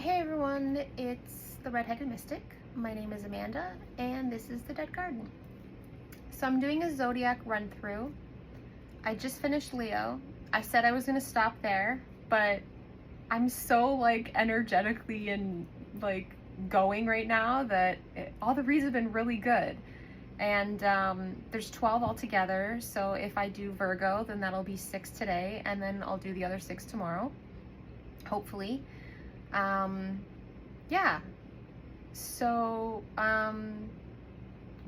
Hey everyone, it's the Redheaded Mystic. My name is Amanda, and this is the Dead Garden. So I'm doing a Zodiac run through. I just finished Leo. I said I was gonna stop there, but I'm so like energetically and like going right now that all the reads have been really good. And there's 12 altogether, so if I do Virgo, then that'll be 6 today, and then I'll do the other 6 tomorrow, hopefully. Yeah, so I'm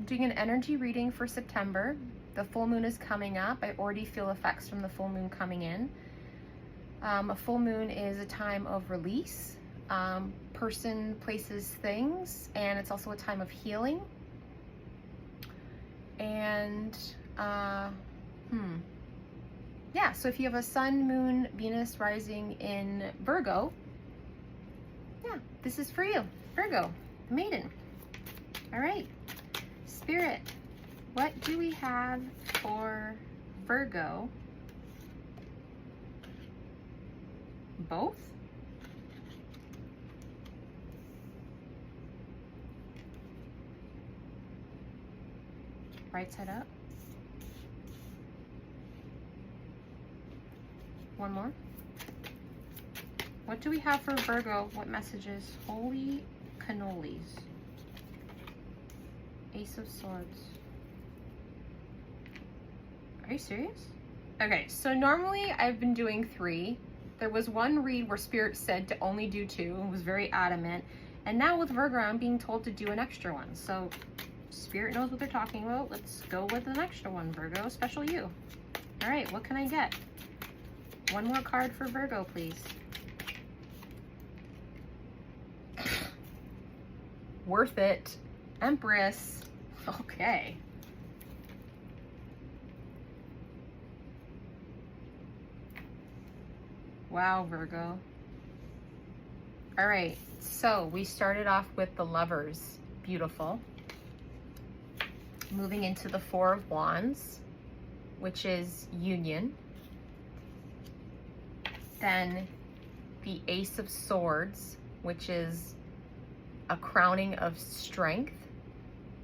doing an energy reading for September. The full moon is coming up. I already feel effects from the full moon coming in. A full moon is a time of release, person, places, things, and it's also a time of healing. And yeah, so if you have a sun, moon, Venus rising in Virgo, yeah, this is for you, Virgo, maiden. All right, Spirit, what do we have for Virgo? Both? Right side up. One more. What do we have for Virgo? What messages? Holy cannolis. Ace of Swords. Are you serious? Okay, so normally I've been doing 3. There was one read where Spirit said to only do 2 and was very adamant. And now with Virgo, I'm being told to do an extra one. So Spirit knows what they're talking about. Let's go with an extra one, Virgo, special you. All right, what can I get? One more card for Virgo, please. Worth it. Empress. Okay. Wow, Virgo. All right, so we started off with the Lovers. Beautiful. Moving into the 4 of Wands, which is union. Then the Ace of Swords, which is a crowning of strength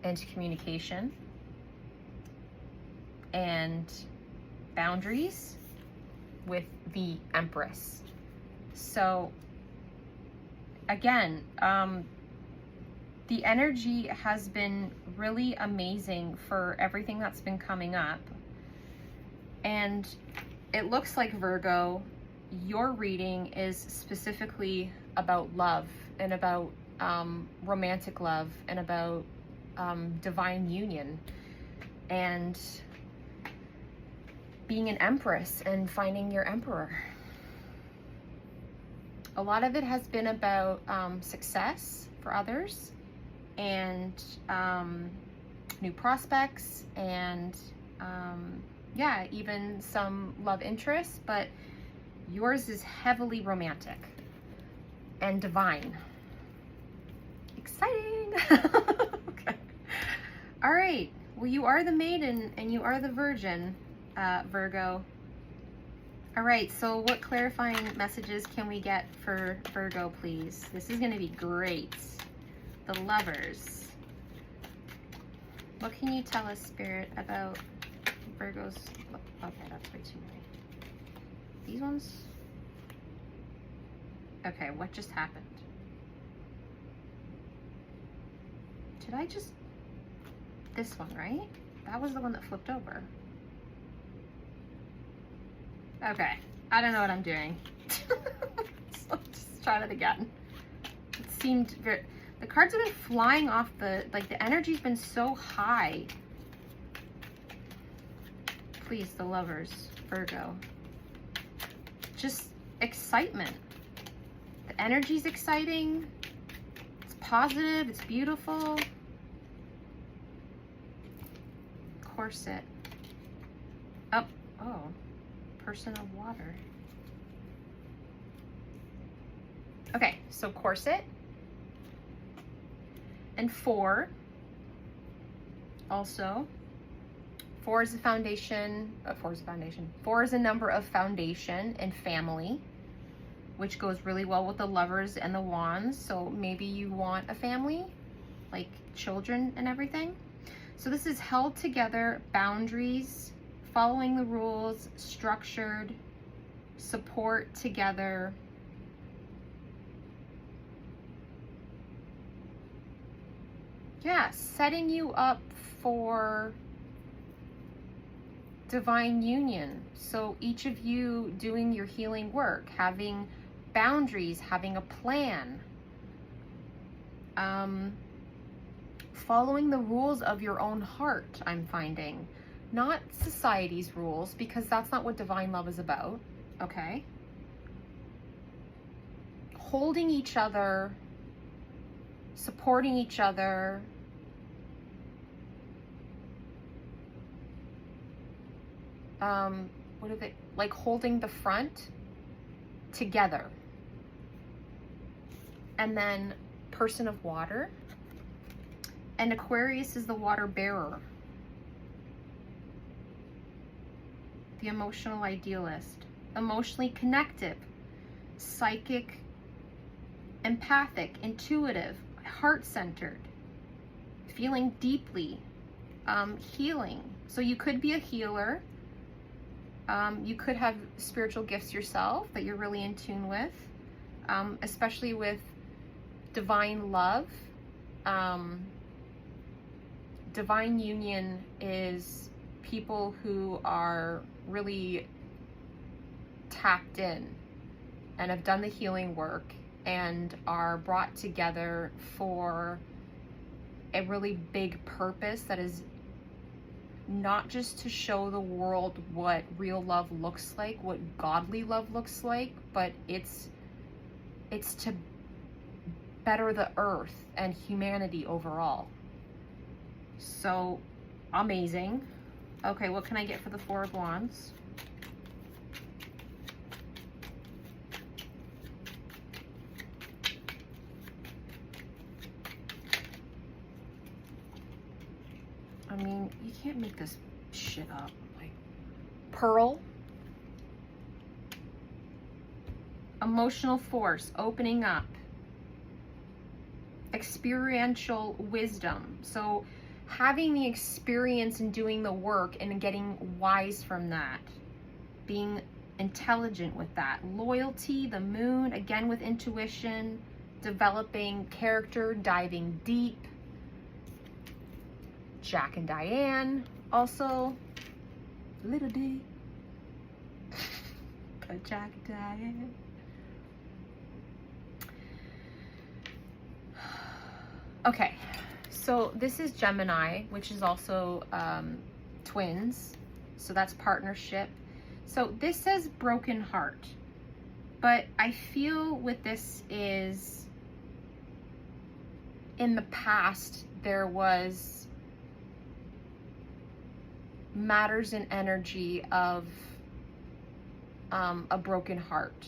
and communication and boundaries with the Empress. So again, the energy has been really amazing for everything that's been coming up. And it looks like, Virgo, your reading is specifically about love and about romantic love and about divine union and being an empress and finding your emperor. A lot of it has been about success for others and new prospects and yeah, even some love interests, but yours is heavily romantic and divine. Exciting. Okay. All right, well, you are the maiden and you are the virgin, Virgo. All right, so what clarifying messages can we get for Virgo, please? This is gonna be great. The Lovers. What can you tell us, Spirit, about Virgo's? Okay, that's way too many. These ones? Okay, what just happened? Did I just... This one, right? That was the one that flipped over. Okay, I don't know what I'm doing. So let's try that again. It seemed very... The cards have been flying off the... Like, the energy's been so high. Please, the Lovers, Virgo. Just excitement. The energy's exciting. It's positive. It's beautiful. Corset. Oh. Person of water. Okay, so corset. And 4. Also. 4 is a foundation. 4 is a foundation. 4 is a number of foundation and family. which goes really well with the Lovers and the Wands. So maybe you want a family, like children and everything. So this is held together, boundaries, following the rules, structured, support together. Yeah, setting you up for divine union. So each of you doing your healing work, having boundaries, having a plan, following the rules of your own heart, I'm finding. Not society's rules, because that's not what divine love is about, okay? Holding each other, supporting each other, what are they, like holding the front together. And then person of water, and Aquarius is the water bearer, the emotional idealist, emotionally connective, psychic, empathic, intuitive, heart-centered, feeling deeply, healing. So you could be a healer. You could have spiritual gifts yourself that you're really in tune with, especially with divine love. Divine union is people who are really tapped in and have done the healing work and are brought together for a really big purpose that is not just to show the world what real love looks like, what godly love looks like, but it's to better the earth and humanity overall. So amazing. Okay, what can I get for the Four of Wands? I mean, you can't make this shit up. Like, Pearl. Emotional force, opening up. Experiential wisdom. So having the experience and doing the work and getting wise from that. Being intelligent with that. Loyalty, the moon, again with intuition. Developing character, diving deep. Jack and Diane, also. Little D. Jack and Diane. Okay, so this is Gemini, which is also twins. So that's partnership. So this says broken heart. But I feel with this is, in the past, there was matters and energy of a broken heart,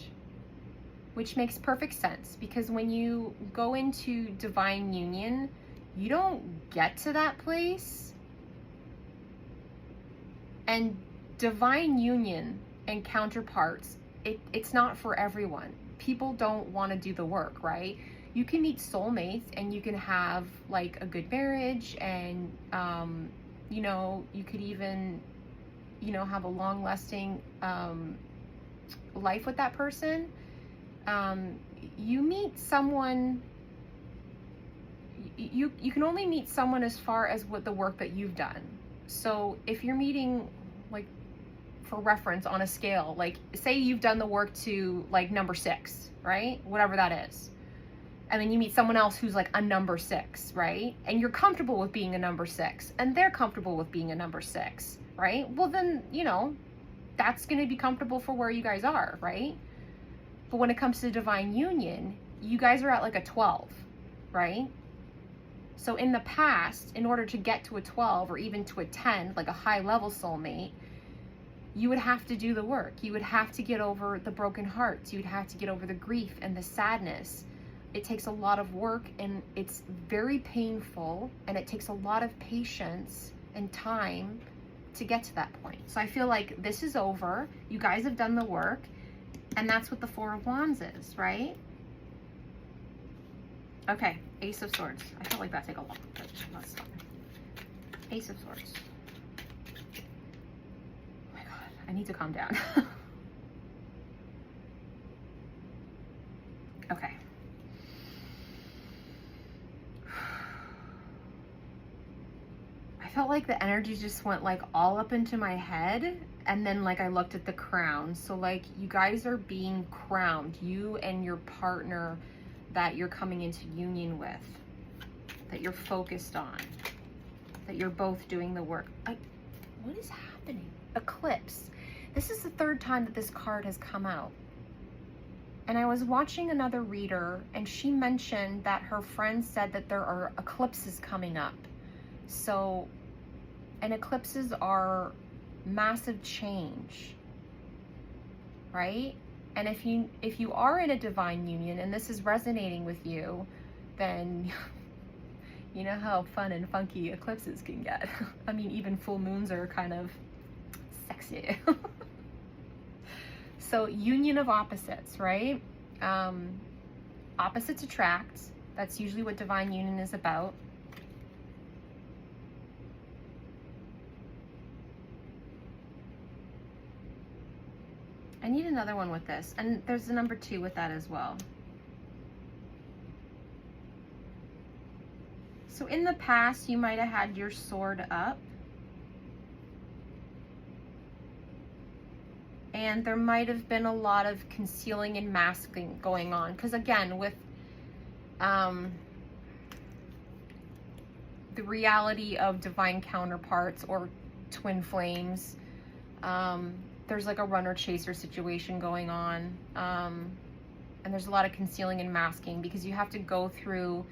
which makes perfect sense, because when you go into divine union, you don't get to that place. And divine union and counterparts, it's not for everyone. People don't want to do the work, right? You can meet soulmates and you can have like a good marriage, and you know, you could even, you know, have a long lasting life with that person. You meet someone, you can only meet someone as far as what the work that you've done. So if you're meeting, like, for reference on a scale, like say you've done the work to like number 6, right? Whatever that is. And then you meet someone else who's like a number 6, right? And you're comfortable with being a number 6, and they're comfortable with being a number 6, right? Well then, you know, that's going to be comfortable for where you guys are, right? But when it comes to divine union, you guys are at like a 12, right? So in the past, in order to get to a 12 or even to a 10, like a high level soulmate, you would have to do the work. You would have to get over the broken hearts. You would have to get over the grief and the sadness. It takes a lot of work, and it's very painful, and it takes a lot of patience and time to get to that point. So I feel like this is over. You guys have done the work. And that's what the Four of Wands is, right? Okay, Ace of Swords. I felt like that'd take a long, but that's fine. Ace of Swords. Oh my God, I need to calm down. Okay. I felt like the energy just went like all up into my head, and then like I looked at the crown. So like you guys are being crowned, you and your partner that you're coming into union with, that you're focused on, that you're both doing the work. What is happening? Eclipse. This is the third time that this card has come out. And I was watching another reader, and she mentioned that her friend said that there are eclipses coming up. So, and eclipses are massive change, right? And if you are in a divine union and this is resonating with you, then you know how fun and funky eclipses can get. I mean, even full moons are kind of sexy. So union of opposites, right? Opposites attract. That's usually what divine union is about. I need another one with this. And there's a number 2 with that as well. So in the past, you might have had your sword up. And there might have been a lot of concealing and masking going on. Because again, with the reality of divine counterparts or twin flames, there's like a runner-chaser situation going on. And there's a lot of concealing and masking because you have to go through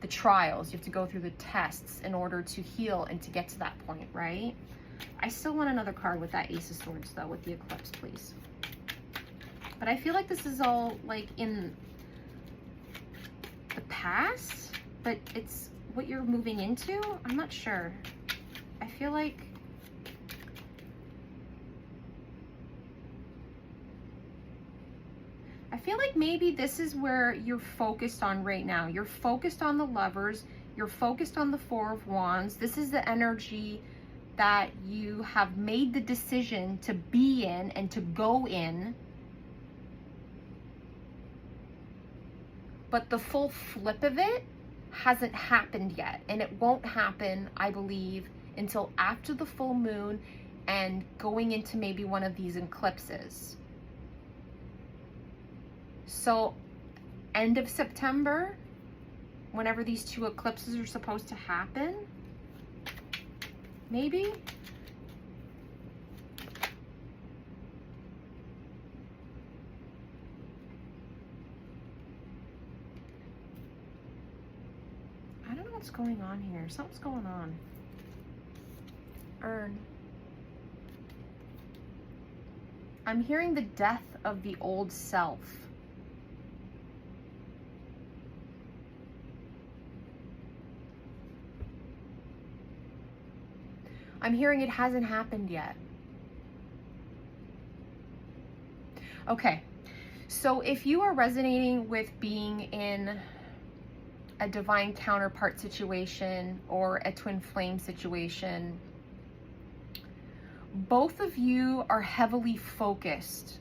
the trials. You have to go through the tests in order to heal and to get to that point, right? I still want another card with that Ace of Swords though, with the eclipse, please. But I feel like this is all like in the past, but it's what you're moving into. I'm not sure. I feel like maybe this is where you're focused on right now. You're focused on the Lovers. You're focused on the Four of Wands. This is the energy that you have made the decision to be in and to go in. But the full flip of it hasn't happened yet. And it won't happen, I believe, until after the full moon and going into maybe one of these eclipses. So end of September, whenever these 2 eclipses are supposed to happen, maybe. I don't know what's going on here. Something's going on. Earn. I'm hearing the death of the old self. I'm hearing it hasn't happened yet. Okay, so if you are resonating with being in a divine counterpart situation or a twin flame situation, both of you are heavily focused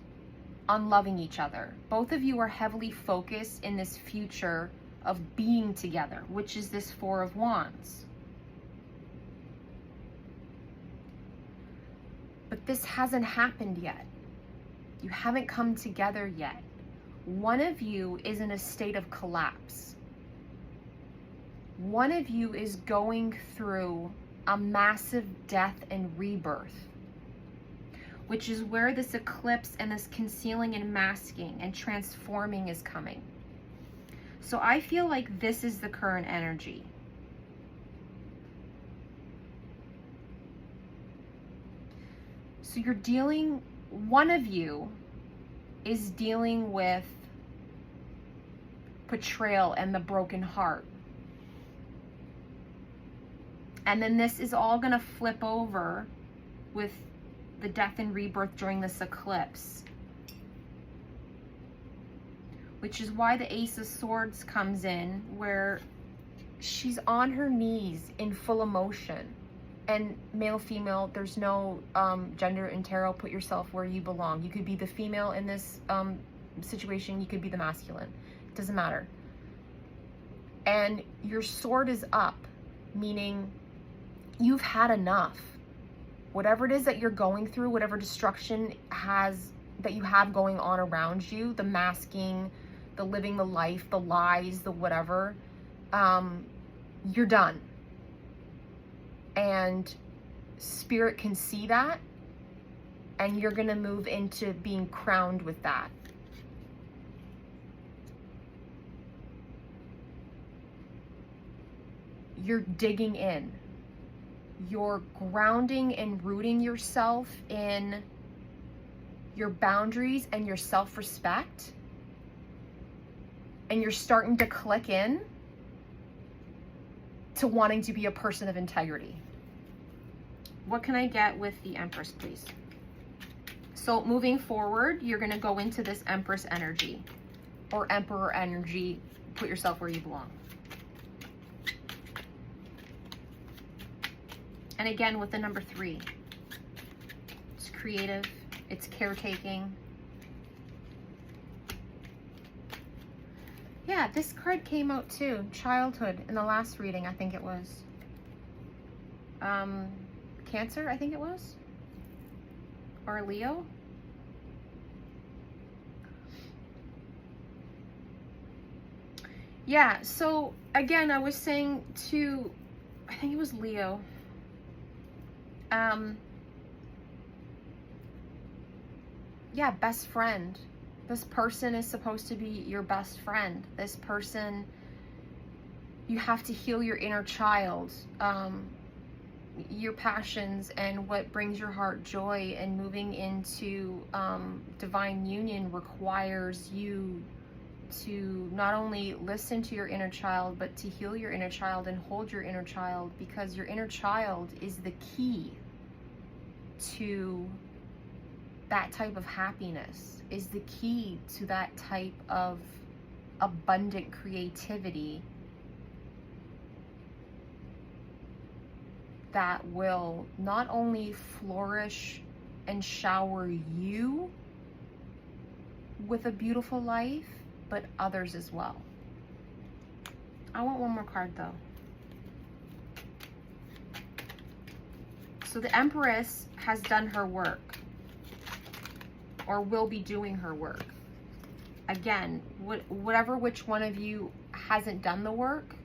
on loving each other. Both of you are heavily focused in this future of being together, which is this Four of Wands. But this hasn't happened yet. You haven't come together yet. One of you is in a state of collapse. One of you is going through a massive death and rebirth, which is where this eclipse and this concealing and masking and transforming is coming. So I feel like this is the current energy. So you're dealing, one of you is dealing with betrayal and the broken heart. And then this is all going to flip over with the death and rebirth during this eclipse. which is why the Ace of Swords comes in, where she's on her knees in full emotion. And male, female, there's no gender in tarot. Put yourself where you belong. You could be the female in this situation. You could be the masculine. It doesn't matter. And your sword is up, meaning you've had enough. Whatever it is that you're going through, whatever destruction that you have going on around you, the masking, the living the life, the lies, the whatever, you're done. And spirit can see that, and you're going to move into being crowned with that. You're digging in. You're grounding and rooting yourself in your boundaries and your self-respect. And you're starting to click in to wanting to be a person of integrity. What can I get with the Empress, please? So moving forward, you're going to go into this Empress energy or Emperor energy. Put yourself where you belong. And again, with the number 3, it's creative, it's caretaking. Yeah, this card came out too, childhood, in the last reading, I think it was. Cancer, I think it was. Or Leo. Yeah, so again, I was saying to, I think it was Leo. Yeah, best friend. This person is supposed to be your best friend. This person, you have to heal your inner child, your passions and what brings your heart joy, and moving into divine union requires you to not only listen to your inner child, but to heal your inner child and hold your inner child, because your inner child is the key to that type of happiness, is the key to that type of abundant creativity that will not only flourish and shower you with a beautiful life, but others as well. I want one more card though. So the Empress has done her work, or will be doing her work. Again, which one of you hasn't done the work?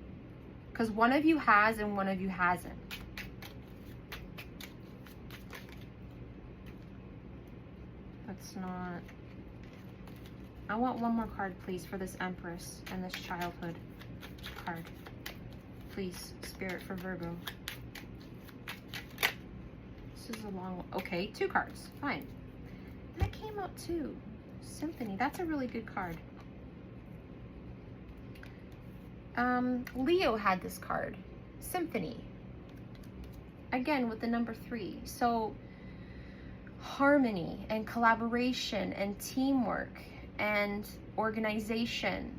Because one of you has and one of you hasn't. That's not... I want one more card, please, for this Empress and this childhood card. Please, Spirit, for Virgo. This is a long one. Okay, 2 cards. Fine. That came out too. Symphony. That's a really good card. Leo had this card. Symphony. Again, with the number 3. So, harmony and collaboration and teamwork and organization,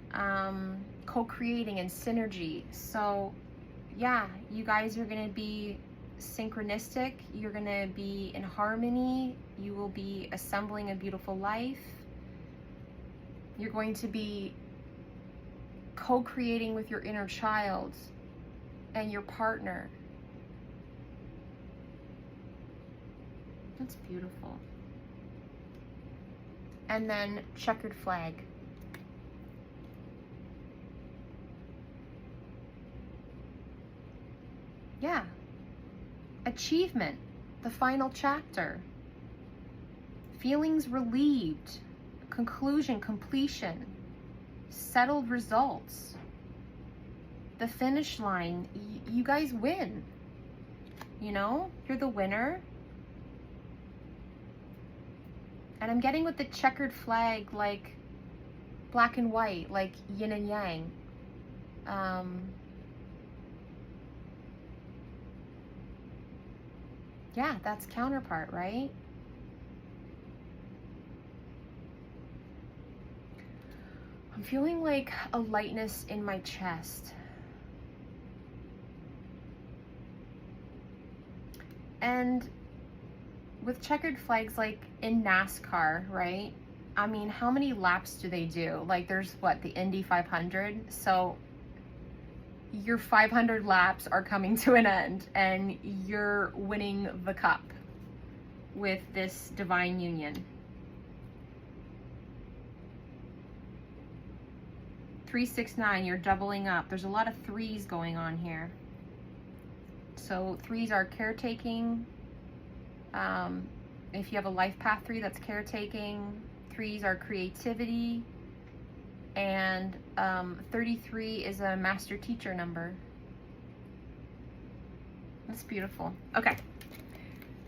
co-creating and synergy. So, yeah, you guys are going to be synchronistic. You're going to be in harmony. You will be assembling a beautiful life. You're going to be co-creating with your inner child and your partner. That's beautiful. And then checkered flag. Yeah. Achievement. The final chapter. Feelings relieved. Conclusion, completion. Settled results. The finish line. You guys win. You know? You're the winner. And I'm getting with the checkered flag, like black and white, like yin and yang. Yeah, that's counterpart, right? I'm feeling like a lightness in my chest. And with checkered flags, like in NASCAR, right? I mean, how many laps do they do? Like there's what, the Indy 500? So your 500 laps are coming to an end and you're winning the cup with this divine union. 369, you're doubling up. There's a lot of threes going on here. So threes are caretaking. If you have a life path 3, that's caretaking. Threes are creativity. And 33 is a master teacher number. That's beautiful. Okay.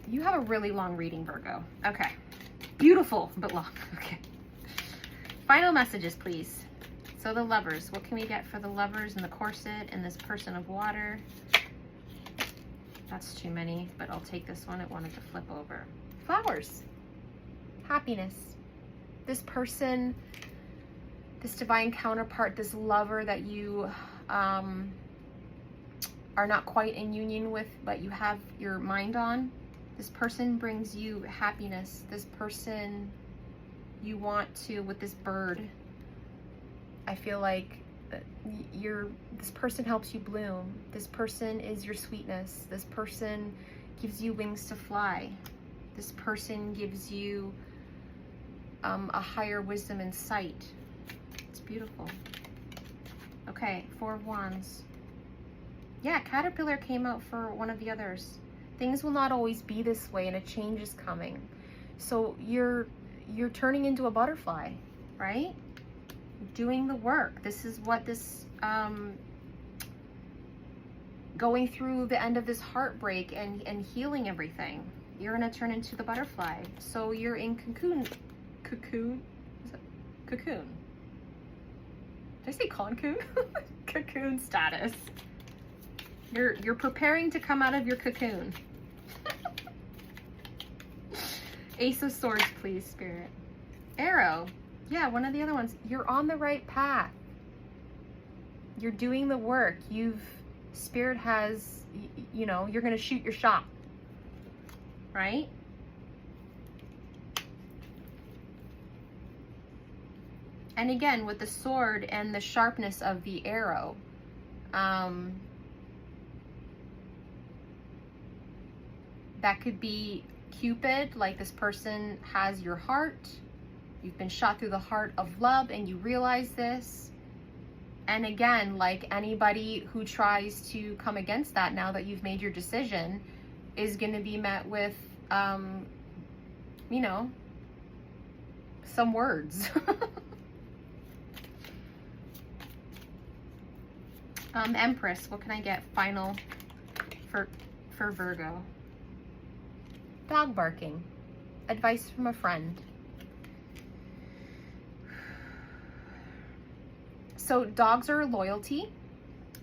You have a really long reading, Virgo. Okay. Beautiful, but long. Okay. Final messages, please. So the lovers, what can we get for the lovers and the corset and this person of water? That's too many, but I'll take this one. It wanted to flip over. Flowers. Happiness. This person, this divine counterpart, this lover that you are not quite in union with, but you have your mind on. This person brings you happiness. This person you want to, with this bird, I feel like this person helps you bloom. This person is your sweetness. This person gives you wings to fly. This person gives you a higher wisdom and sight. It's beautiful. Okay, 4 of Wands. Yeah, Caterpillar came out for one of the others. Things will not always be this way and a change is coming. So you're turning into a butterfly, right? Doing the work. This is what this going through the end of this heartbreak and healing everything. You're gonna turn into the butterfly. So you're in cocoon. Is it cocoon? Did I say cocoon? Cocoon status. You're preparing to come out of your cocoon. Ace of Swords, please, Spirit. Arrow. Yeah, one of the other ones. You're on the right path. You're doing the work. Spirit has, you know, you're going to shoot your shot. Right? And again, with the sword and the sharpness of the arrow, that could be Cupid, like this person has your heart. You've been shot through the heart of love and you realize this. And again, like anybody who tries to come against that now that you've made your decision is going to be met with, you know, some words. Empress, what can I get final for Virgo? Dog barking. Advice from a friend. So dogs are loyalty.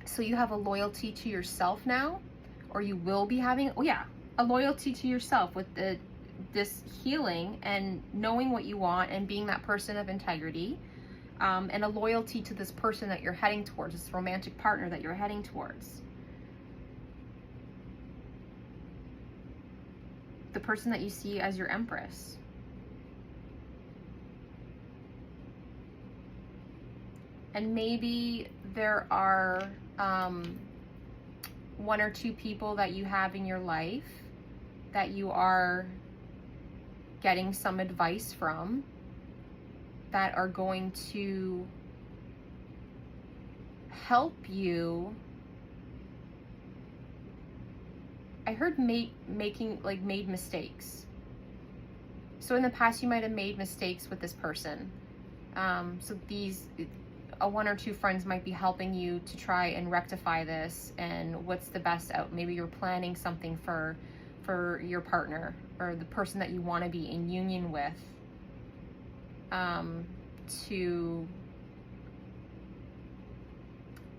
So you have a loyalty to yourself now, or you will be having, oh yeah, a loyalty to yourself with this healing and knowing what you want and being that person of integrity, and a loyalty to this person that you're heading towards, this romantic partner that you're heading towards. The person that you see as your Empress. And maybe there are 1 or 2 people that you have in your life that you are getting some advice from that are going to help you. I heard made mistakes. So in the past you might have made mistakes with this person. So a 1 or 2 friends might be helping you to try and rectify this and what's the best out. Maybe you're planning something for your partner or the person that you want to be in union with, to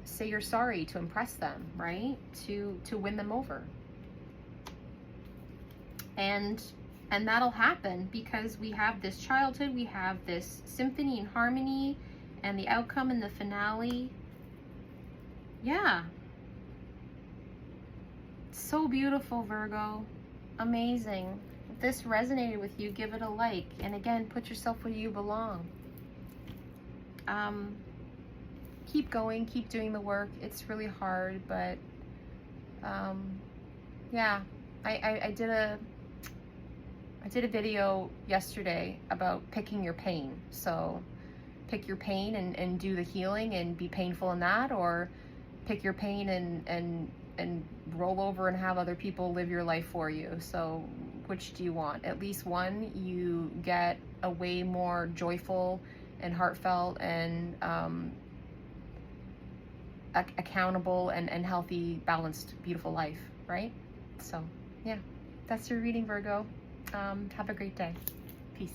say you're sorry, to impress them, right? To win them over. And that'll happen because we have this childhood, we have this symphony and harmony, And the outcome in the finale, yeah. So beautiful, Virgo. Amazing. If this resonated with you, give it a like. And again, put yourself where you belong. Keep going, keep doing the work. It's really hard, but yeah. I did a video yesterday about picking your pain. So pick your pain and do the healing and be painful in that, or pick your pain and roll over and have other people live your life for you. So which do you want? At least one, you get a way more joyful and heartfelt and accountable and healthy, balanced, beautiful life, right? So yeah, that's your reading, Virgo. Have a great day. Peace.